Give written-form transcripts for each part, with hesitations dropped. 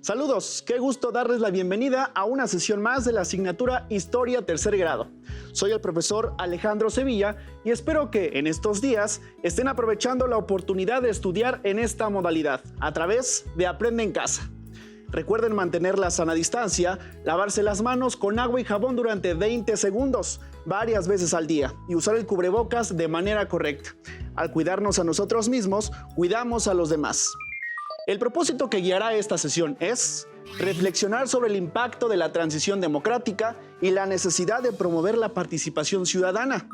Saludos, qué gusto darles la bienvenida a una sesión más de la asignatura Historia Tercer Grado. Soy el profesor Alejandro Sevilla y espero que en estos días estén aprovechando la oportunidad de estudiar en esta modalidad a través de Aprende en Casa. Recuerden mantener la sana distancia, lavarse las manos con agua y jabón durante 20 segundos, varias veces al día, y usar el cubrebocas de manera correcta. Al cuidarnos a nosotros mismos, cuidamos a los demás. El propósito que guiará esta sesión es reflexionar sobre el impacto de la transición democrática y la necesidad de promover la participación ciudadana.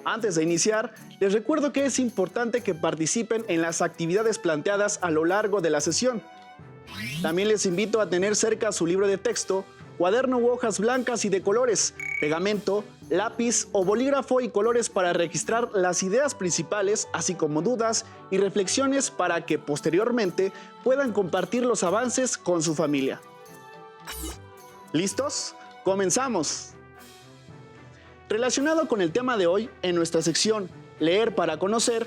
Antes de iniciar, les recuerdo que es importante que participen en las actividades planteadas a lo largo de la sesión. También les invito a tener cerca su libro de texto, cuaderno u hojas blancas y de colores, pegamento, lápiz o bolígrafo y colores para registrar las ideas principales, así como dudas y reflexiones para que posteriormente puedan compartir los avances con su familia. ¿Listos? ¡Comenzamos! Relacionado con el tema de hoy, en nuestra sección Leer para conocer,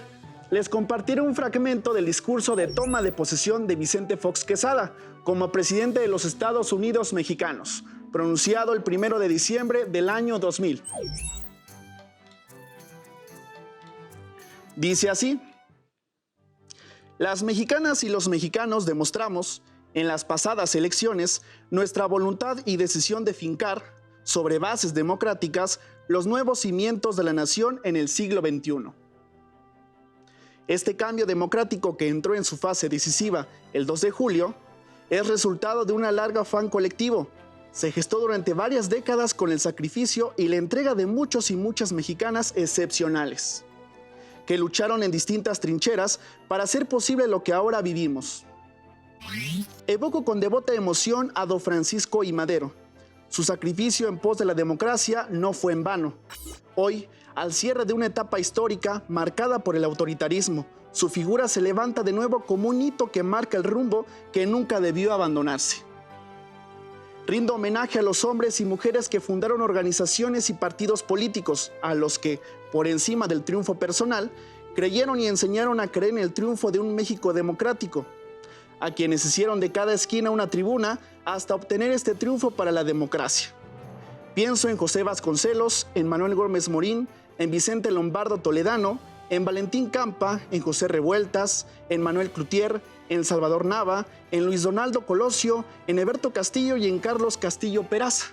les compartiré un fragmento del discurso de toma de posesión de Vicente Fox Quesada como presidente de los Estados Unidos mexicanos, pronunciado el 1 de diciembre del año 2000. Dice así: las mexicanas y los mexicanos demostramos en las pasadas elecciones nuestra voluntad y decisión de fincar, sobre bases democráticas, los nuevos cimientos de la nación en el siglo XXI. Este cambio democrático que entró en su fase decisiva el 2 de julio es resultado de un largo afán colectivo. Se gestó durante varias décadas con el sacrificio y la entrega de muchos y muchas mexicanas excepcionales, que lucharon en distintas trincheras para hacer posible lo que ahora vivimos. Evoco con devota emoción a don Francisco I. Madero. Su sacrificio en pos de la democracia no fue en vano. Hoy, al cierre de una etapa histórica marcada por el autoritarismo, su figura se levanta de nuevo como un hito que marca el rumbo que nunca debió abandonarse. Rindo homenaje a los hombres y mujeres que fundaron organizaciones y partidos políticos, a los que, por encima del triunfo personal, creyeron y enseñaron a creer en el triunfo de un México democrático, a quienes hicieron de cada esquina una tribuna hasta obtener este triunfo para la democracia. Pienso en José Vasconcelos, en Manuel Gómez Morín, en Vicente Lombardo Toledano, en Valentín Campa, en José Revueltas, en Manuel Cloutier, en Salvador Nava, en Luis Donaldo Colosio, en Heberto Castillo y en Carlos Castillo Peraza,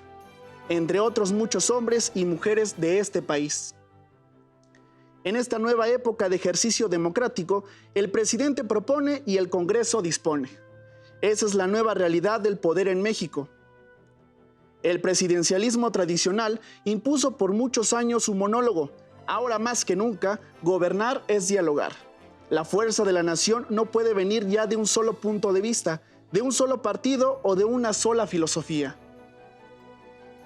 entre otros muchos hombres y mujeres de este país. En esta nueva época de ejercicio democrático, el presidente propone y el Congreso dispone. Esa es la nueva realidad del poder en México. El presidencialismo tradicional impuso por muchos años su monólogo. Ahora más que nunca, gobernar es dialogar. La fuerza de la nación no puede venir ya de un solo punto de vista, de un solo partido o de una sola filosofía.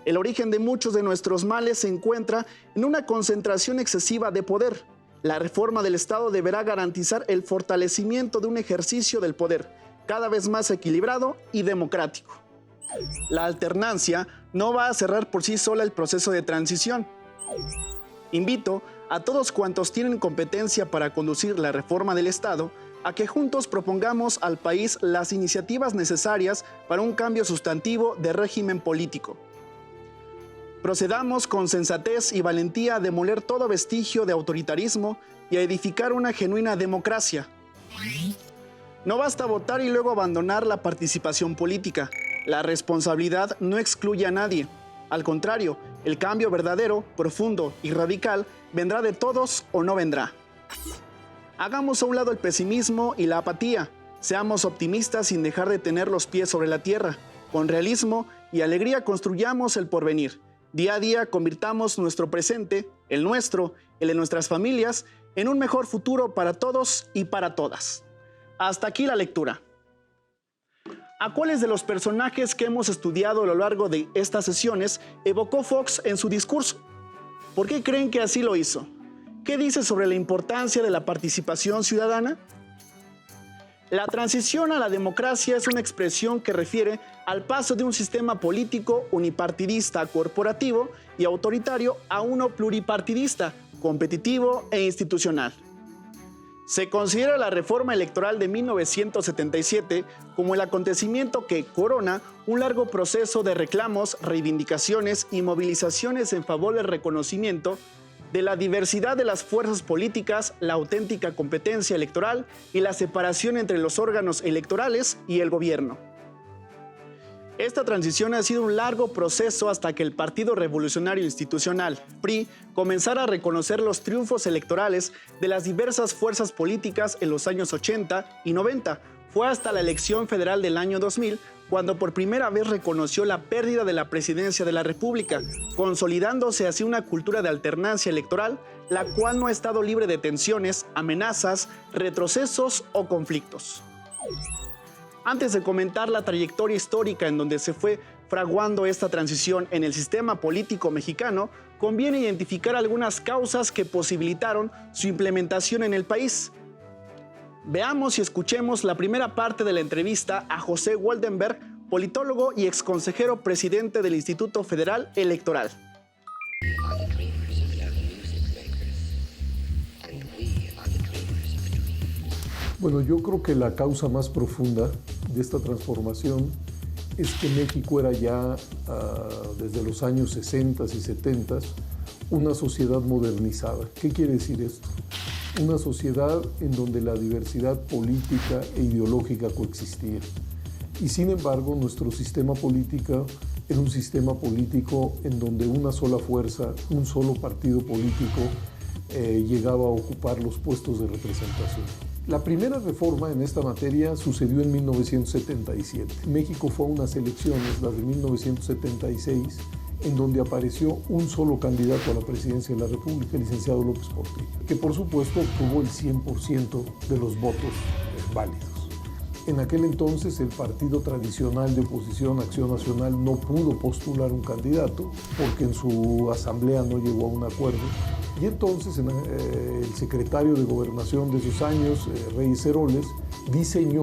El origen de muchos de nuestros males se encuentra en una concentración excesiva de poder. La reforma del Estado deberá garantizar el fortalecimiento de un ejercicio del poder cada vez más equilibrado y democrático. La alternancia no va a cerrar por sí sola el proceso de transición. Invito a todos cuantos tienen competencia para conducir la reforma del Estado a que juntos propongamos al país las iniciativas necesarias para un cambio sustantivo de régimen político. Procedamos con sensatez y valentía a demoler todo vestigio de autoritarismo y a edificar una genuina democracia. No basta votar y luego abandonar la participación política. La responsabilidad no excluye a nadie. Al contrario, el cambio verdadero, profundo y radical vendrá de todos o no vendrá. Hagamos a un lado el pesimismo y la apatía. Seamos optimistas sin dejar de tener los pies sobre la tierra. Con realismo y alegría construyamos el porvenir. Día a día convirtamos nuestro presente, el nuestro, el de nuestras familias, en un mejor futuro para todos y para todas. Hasta aquí la lectura. ¿A cuáles de los personajes que hemos estudiado a lo largo de estas sesiones evocó Fox en su discurso? ¿Por qué creen que así lo hizo? ¿Qué dice sobre la importancia de la participación ciudadana? La transición a la democracia es una expresión que refiere al paso de un sistema político unipartidista, corporativo y autoritario a uno pluripartidista, competitivo e institucional. Se considera la reforma electoral de 1977 como el acontecimiento que corona un largo proceso de reclamos, reivindicaciones y movilizaciones en favor del reconocimiento de la diversidad de las fuerzas políticas, la auténtica competencia electoral y la separación entre los órganos electorales y el gobierno. Esta transición ha sido un largo proceso hasta que el Partido Revolucionario Institucional, PRI, comenzara a reconocer los triunfos electorales de las diversas fuerzas políticas en los años 80 y 90. Fue hasta la elección federal del año 2000 cuando por primera vez reconoció la pérdida de la presidencia de la República, consolidándose así una cultura de alternancia electoral, la cual no ha estado libre de tensiones, amenazas, retrocesos o conflictos. Antes de comentar la trayectoria histórica en donde se fue fraguando esta transición en el sistema político mexicano, conviene identificar algunas causas que posibilitaron su implementación en el país. Veamos y escuchemos la primera parte de la entrevista a José Woldenberg, politólogo y exconsejero presidente del Instituto Federal Electoral. Bueno, yo creo que la causa más profunda de esta transformación es que México era ya, desde los años 60 y 70, una sociedad modernizada. ¿Qué quiere decir esto? Una sociedad en donde la diversidad política e ideológica coexistía. Y sin embargo, nuestro sistema político era un sistema político en donde una sola fuerza, un solo partido político llegaba a ocupar los puestos de representación. La primera reforma en esta materia sucedió en 1977. México fue a unas elecciones, las de 1976, en donde apareció un solo candidato a la presidencia de la República, el licenciado López Portillo, que por supuesto obtuvo el 100% de los votos válidos. En aquel entonces el partido tradicional de oposición, Acción Nacional, no pudo postular un candidato porque en su asamblea no llegó a un acuerdo. Y entonces el secretario de Gobernación de esos años, Reyes Heroles, diseñó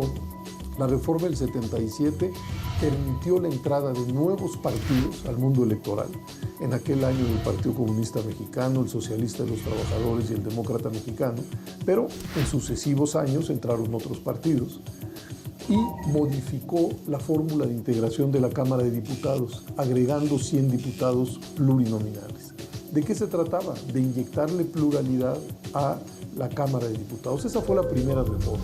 la reforma del 77, permitió la entrada de nuevos partidos al mundo electoral. En aquel año el Partido Comunista Mexicano, el Socialista de los Trabajadores y el Demócrata Mexicano, pero en sucesivos años entraron otros partidos. Y modificó la fórmula de integración de la Cámara de Diputados, agregando 100 diputados plurinominales. ¿De qué se trataba? De inyectarle pluralidad a la Cámara de Diputados. Esa fue la primera reforma.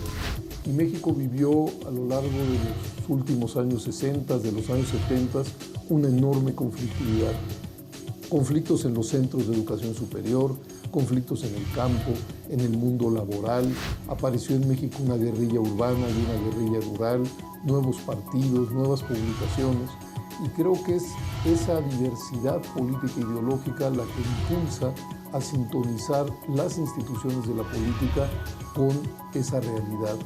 Y México vivió a lo largo de los últimos años 60, de los años 70, una enorme conflictividad. Conflictos en los centros de educación superior, conflictos en el campo, en el mundo laboral. Apareció en México una guerrilla urbana y una guerrilla rural, nuevos partidos, nuevas publicaciones. Y creo que es esa diversidad política e ideológica la que impulsa a sintonizar las instituciones de la política con esa realidad.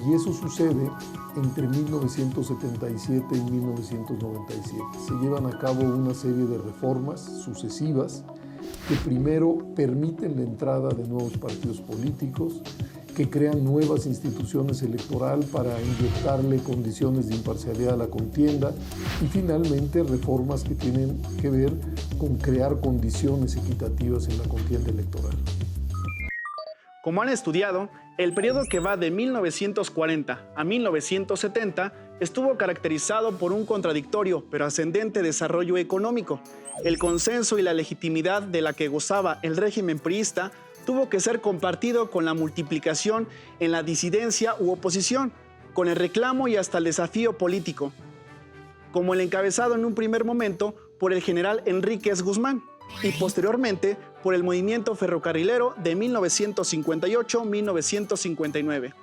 Y eso sucede entre 1977 y 1997. Se llevan a cabo una serie de reformas sucesivas que primero permiten la entrada de nuevos partidos políticos, que crean nuevas instituciones electorales para inyectarle condiciones de imparcialidad a la contienda y finalmente reformas que tienen que ver con crear condiciones equitativas en la contienda electoral. Como han estudiado, el periodo que va de 1940 a 1970 estuvo caracterizado por un contradictorio pero ascendente desarrollo económico. El consenso y la legitimidad de la que gozaba el régimen priista tuvo que ser compartido con la multiplicación en la disidencia u oposición, con el reclamo y hasta el desafío político, como el encabezado en un primer momento por el general Enríquez Guzmán y posteriormente por el movimiento ferrocarrilero de 1958-1959,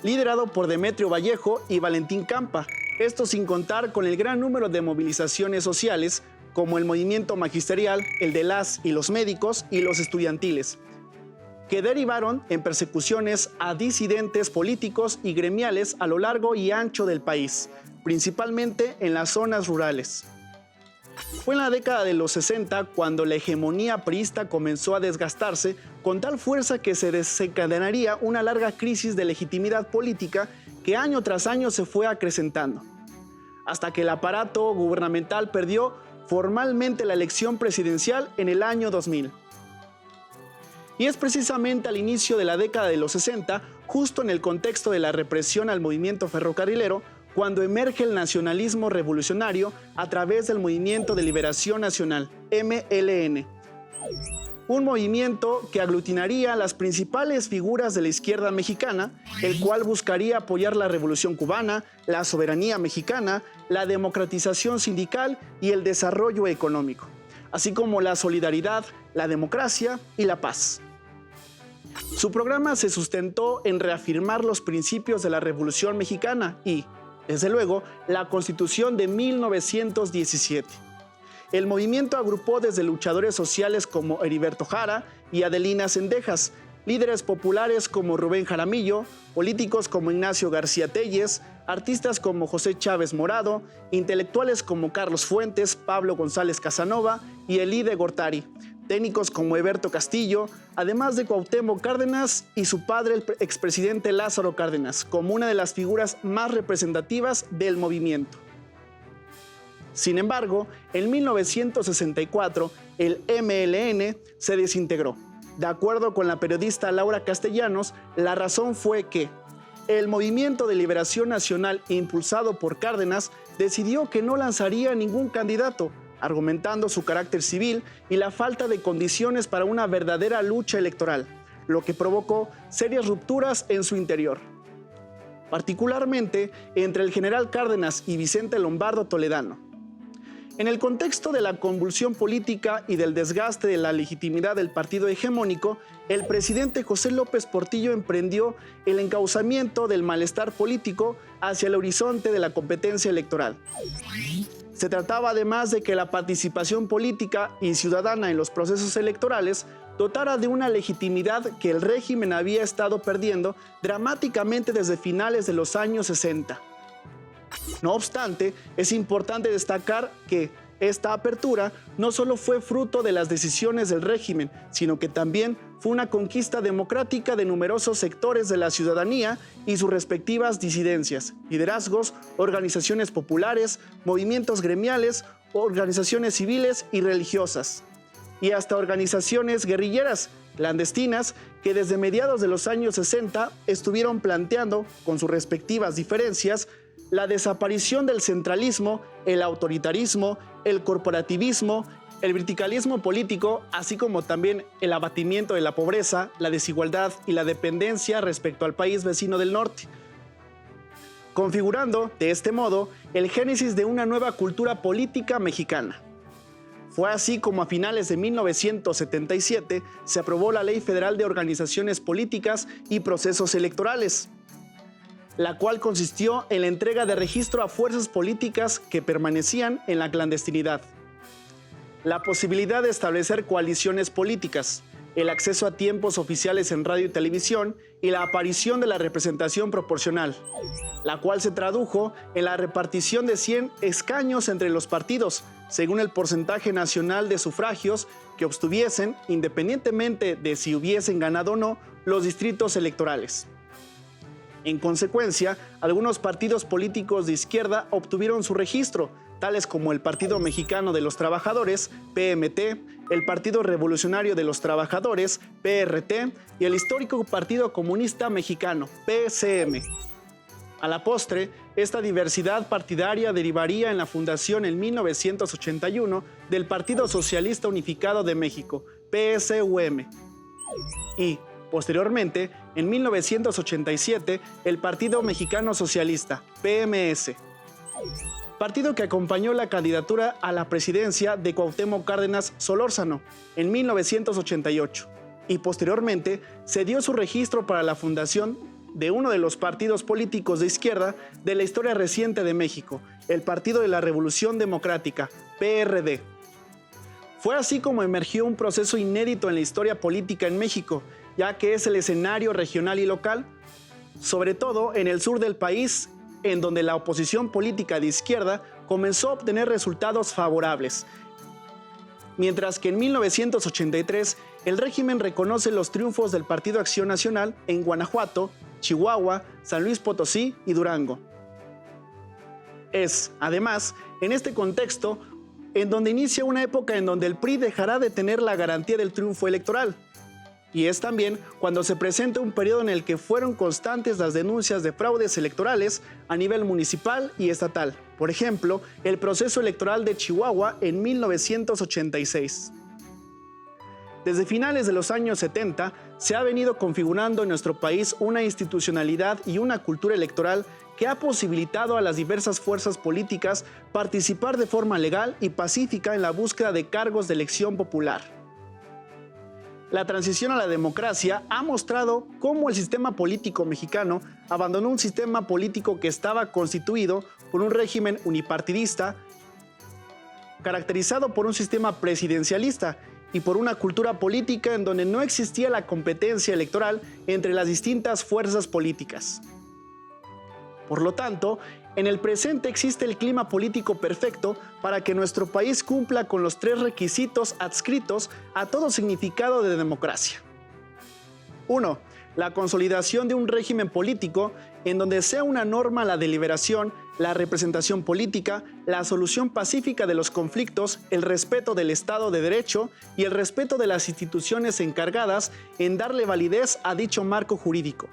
liderado por Demetrio Vallejo y Valentín Campa, esto sin contar con el gran número de movilizaciones sociales como el movimiento magisterial, el de las y los médicos y los estudiantiles, que derivaron en persecuciones a disidentes políticos y gremiales a lo largo y ancho del país, principalmente en las zonas rurales. Fue en la década de los 60 cuando la hegemonía priista comenzó a desgastarse con tal fuerza que se desencadenaría una larga crisis de legitimidad política que año tras año se fue acrecentando, hasta que el aparato gubernamental perdió formalmente la elección presidencial en el año 2000. Y es precisamente al inicio de la década de los 60, justo en el contexto de la represión al movimiento ferrocarrilero, cuando emerge el nacionalismo revolucionario a través del Movimiento de Liberación Nacional, MLN. Un movimiento que aglutinaría las principales figuras de la izquierda mexicana, el cual buscaría apoyar la Revolución Cubana, la soberanía mexicana, la democratización sindical y el desarrollo económico, así como la solidaridad, la democracia y la paz. Su programa se sustentó en reafirmar los principios de la Revolución Mexicana y, desde luego, la Constitución de 1917. El movimiento agrupó desde luchadores sociales como Heriberto Jara y Adelina Cendejas, líderes populares como Rubén Jaramillo, políticos como Ignacio García Telles, artistas como José Chávez Morado, intelectuales como Carlos Fuentes, Pablo González Casanova y Elí de Gortari, técnicos como Heberto Castillo, además de Cuauhtémoc Cárdenas y su padre, el expresidente Lázaro Cárdenas, como una de las figuras más representativas del movimiento. Sin embargo, en 1964, el MLN se desintegró. De acuerdo con la periodista Laura Castellanos, la razón fue que el Movimiento de Liberación Nacional, impulsado por Cárdenas, decidió que no lanzaría ningún candidato, argumentando su carácter civil y la falta de condiciones para una verdadera lucha electoral, lo que provocó serias rupturas en su interior, particularmente entre el general Cárdenas y Vicente Lombardo Toledano. En el contexto de la convulsión política y del desgaste de la legitimidad del partido hegemónico, el presidente José López Portillo emprendió el encauzamiento del malestar político hacia el horizonte de la competencia electoral. Se trataba además de que la participación política y ciudadana en los procesos electorales dotara de una legitimidad que el régimen había estado perdiendo dramáticamente desde finales de los años 60. No obstante, es importante destacar que esta apertura no solo fue fruto de las decisiones del régimen, sino que también fue una conquista democrática de numerosos sectores de la ciudadanía y sus respectivas disidencias, liderazgos, organizaciones populares, movimientos gremiales, organizaciones civiles y religiosas, y hasta organizaciones guerrilleras, clandestinas, que desde mediados de los años 60 estuvieron planteando, con sus respectivas diferencias, la desaparición del centralismo, el autoritarismo, el corporativismo, el verticalismo político, así como también el abatimiento de la pobreza, la desigualdad y la dependencia respecto al país vecino del norte, configurando, de este modo, el génesis de una nueva cultura política mexicana. Fue así como a finales de 1977 se aprobó la Ley Federal de Organizaciones Políticas y Procesos Electorales, la cual consistió en la entrega de registro a fuerzas políticas que permanecían en la clandestinidad, la posibilidad de establecer coaliciones políticas, el acceso a tiempos oficiales en radio y televisión y la aparición de la representación proporcional, la cual se tradujo en la repartición de 100 escaños entre los partidos, según el porcentaje nacional de sufragios que obtuviesen, independientemente de si hubiesen ganado o no, los distritos electorales. En consecuencia, algunos partidos políticos de izquierda obtuvieron su registro, tales como el Partido Mexicano de los Trabajadores, PMT, el Partido Revolucionario de los Trabajadores, PRT, y el histórico Partido Comunista Mexicano, PCM. A la postre, esta diversidad partidaria derivaría en la fundación en 1981 del Partido Socialista Unificado de México, PSUM, y, posteriormente, en 1987, el Partido Mexicano Socialista, PMS, partido que acompañó la candidatura a la presidencia de Cuauhtémoc Cárdenas Solórzano en 1988, y posteriormente se dio su registro para la fundación de uno de los partidos políticos de izquierda de la historia reciente de México, el Partido de la Revolución Democrática, PRD. Fue así como emergió un proceso inédito en la historia política en México, ya que es el escenario regional y local, sobre todo en el sur del país, en donde la oposición política de izquierda comenzó a obtener resultados favorables. Mientras que en 1983 el régimen reconoce los triunfos del Partido Acción Nacional en Guanajuato, Chihuahua, San Luis Potosí y Durango. Es, además, en este contexto, en donde inicia una época en donde el PRI dejará de tener la garantía del triunfo electoral. Y es también cuando se presenta un periodo en el que fueron constantes las denuncias de fraudes electorales a nivel municipal y estatal. Por ejemplo, el proceso electoral de Chihuahua en 1986. Desde finales de los años 70, se ha venido configurando en nuestro país una institucionalidad y una cultura electoral que ha posibilitado a las diversas fuerzas políticas participar de forma legal y pacífica en la búsqueda de cargos de elección popular. La transición a la democracia ha mostrado cómo el sistema político mexicano abandonó un sistema político que estaba constituido por un régimen unipartidista, caracterizado por un sistema presidencialista y por una cultura política en donde no existía la competencia electoral entre las distintas fuerzas políticas. Por lo tanto, en el presente existe el clima político perfecto para que nuestro país cumpla con los 3 requisitos adscritos a todo significado de democracia. 1. La consolidación de un régimen político en donde sea una norma la deliberación, la representación política, la solución pacífica de los conflictos, el respeto del Estado de Derecho y el respeto de las instituciones encargadas en darle validez a dicho marco jurídico.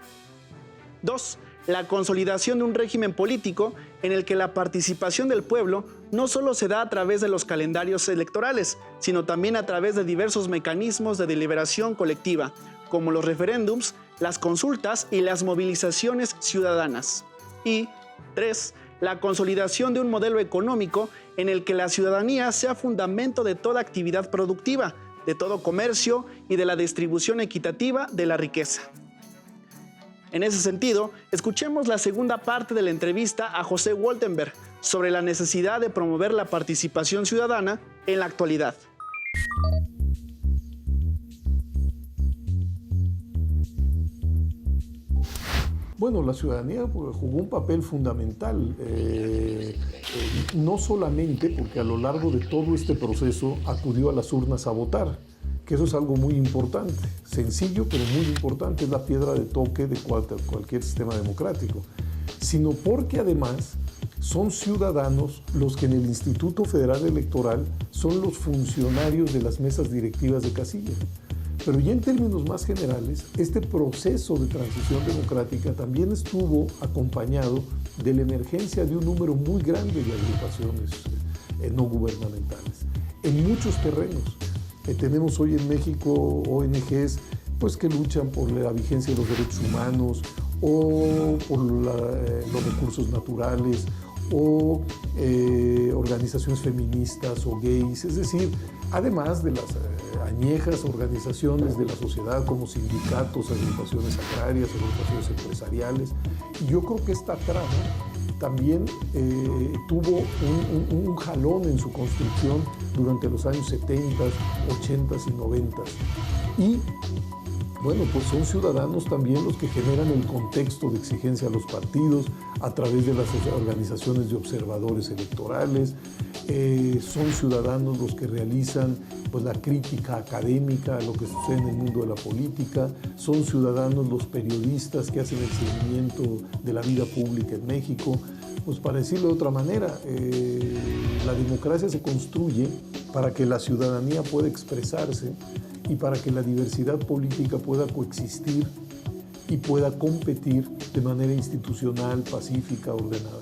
2. La consolidación de un régimen político en el que la participación del pueblo no solo se da a través de los calendarios electorales, sino también a través de diversos mecanismos de deliberación colectiva, como los referéndums, las consultas y las movilizaciones ciudadanas. Y 3. La consolidación de un modelo económico en el que la ciudadanía sea fundamento de toda actividad productiva, de todo comercio y de la distribución equitativa de la riqueza. En ese sentido, escuchemos la segunda parte de la entrevista a José Woltenberg sobre la necesidad de promover la participación ciudadana en la actualidad. Bueno, la ciudadanía jugó un papel fundamental, no solamente porque a lo largo de todo este proceso acudió a las urnas a votar, que eso es algo muy importante, sencillo pero muy importante, es la piedra de toque de cualquier sistema democrático, sino porque además son ciudadanos los que en el Instituto Federal Electoral son los funcionarios de las mesas directivas de casilla. Pero ya en términos más generales, este proceso de transición democrática también estuvo acompañado de la emergencia de un número muy grande de agrupaciones no gubernamentales en muchos terrenos. Tenemos hoy en México ONGs pues, que luchan por la vigencia de los derechos humanos o por los recursos naturales o organizaciones feministas o gays, es decir, además de las añejas organizaciones de la sociedad como sindicatos, agrupaciones agrarias, agrupaciones empresariales. Y yo creo que esta trama también tuvo un jalón en su construcción durante los años 70, 80 y 90. Y bueno, pues son ciudadanos también los que generan el contexto de exigencia a los partidos a través de las organizaciones de observadores electorales. Son ciudadanos los que realizan pues, la crítica académica a lo que sucede en el mundo de la política. Son ciudadanos los periodistas que hacen el seguimiento de la vida pública en México. Pues para decirlo de otra manera, la democracia se construye para que la ciudadanía pueda expresarse y para que la diversidad política pueda coexistir y pueda competir de manera institucional, pacífica, ordenada.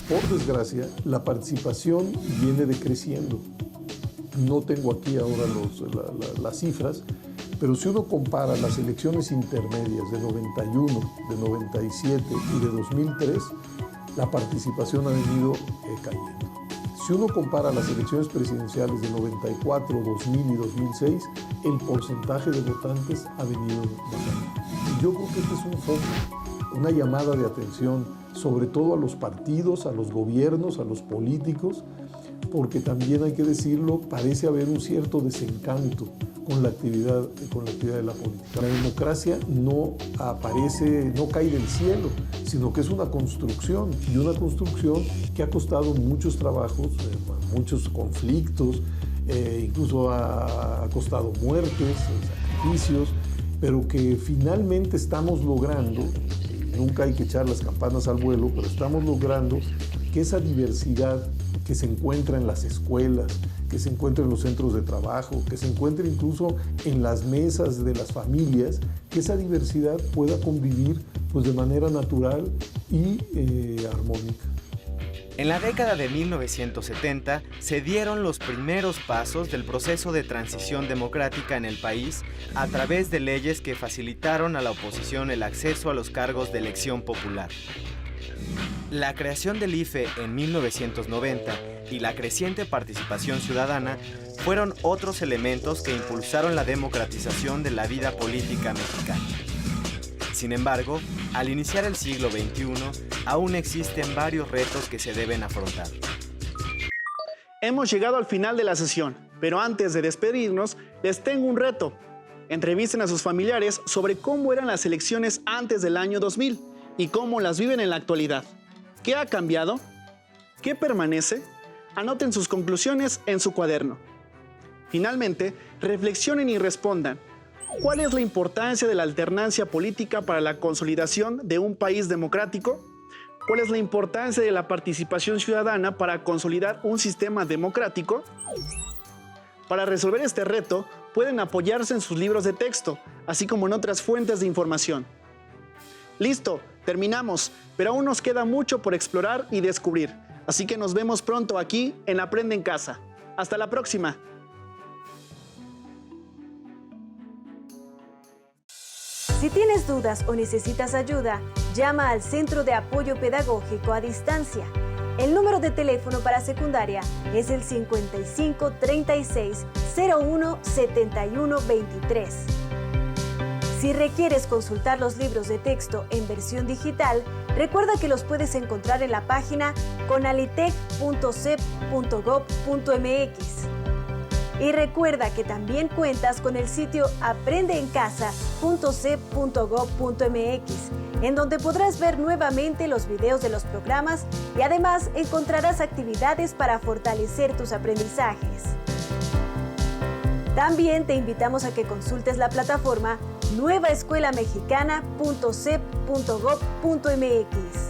Por desgracia, la participación viene decreciendo. No tengo aquí ahora las cifras, pero si uno compara las elecciones intermedias de 91, de 97 y de 2003, la participación ha venido cayendo. Si uno compara las elecciones presidenciales de 94, 2000 y 2006, el porcentaje de votantes ha venido bajando. Y yo creo que este es un foco, una llamada de atención, sobre todo a los partidos, a los gobiernos, a los políticos, porque también hay que decirlo, parece haber un cierto desencanto con la actividad de la política. La democracia no aparece, no cae del cielo, sino que es una construcción, y una construcción que ha costado muchos trabajos, muchos conflictos, incluso ha costado muertes, sacrificios, pero que finalmente estamos logrando, nunca hay que echar las campanas al vuelo, pero estamos logrando que esa diversidad que se encuentra en las escuelas, que se encuentre en los centros de trabajo, que se encuentre incluso en las mesas de las familias, que esa diversidad pueda convivir pues, de manera natural y armónica. En la década de 1970 se dieron los primeros pasos del proceso de transición democrática en el país a través de leyes que facilitaron a la oposición el acceso a los cargos de elección popular. La creación del IFE en 1990 y la creciente participación ciudadana fueron otros elementos que impulsaron la democratización de la vida política mexicana. Sin embargo, al iniciar el siglo XXI, aún existen varios retos que se deben afrontar. Hemos llegado al final de la sesión, pero antes de despedirnos, les tengo un reto. Entrevisten a sus familiares sobre cómo eran las elecciones antes del año 2000 y cómo las viven en la actualidad. ¿Qué ha cambiado? ¿Qué permanece? Anoten sus conclusiones en su cuaderno. Finalmente, reflexionen y respondan. ¿Cuál es la importancia de la alternancia política para la consolidación de un país democrático? ¿Cuál es la importancia de la participación ciudadana para consolidar un sistema democrático? Para resolver este reto, pueden apoyarse en sus libros de texto, así como en otras fuentes de información. Listo, terminamos, pero aún nos queda mucho por explorar y descubrir. Así que nos vemos pronto aquí en Aprende en Casa. ¡Hasta la próxima! Si tienes dudas o necesitas ayuda, llama al Centro de Apoyo Pedagógico a Distancia. El número de teléfono para secundaria es el 55 36 01 71 23. Si requieres consultar los libros de texto en versión digital, recuerda que los puedes encontrar en la página conalitec.cep.gov.mx. Y recuerda que también cuentas con el sitio aprendeencasa.cep.gov.mx, en donde podrás ver nuevamente los videos de los programas y además encontrarás actividades para fortalecer tus aprendizajes. También te invitamos a que consultes la plataforma nuevaescuelamexicana.cep.gov.mx.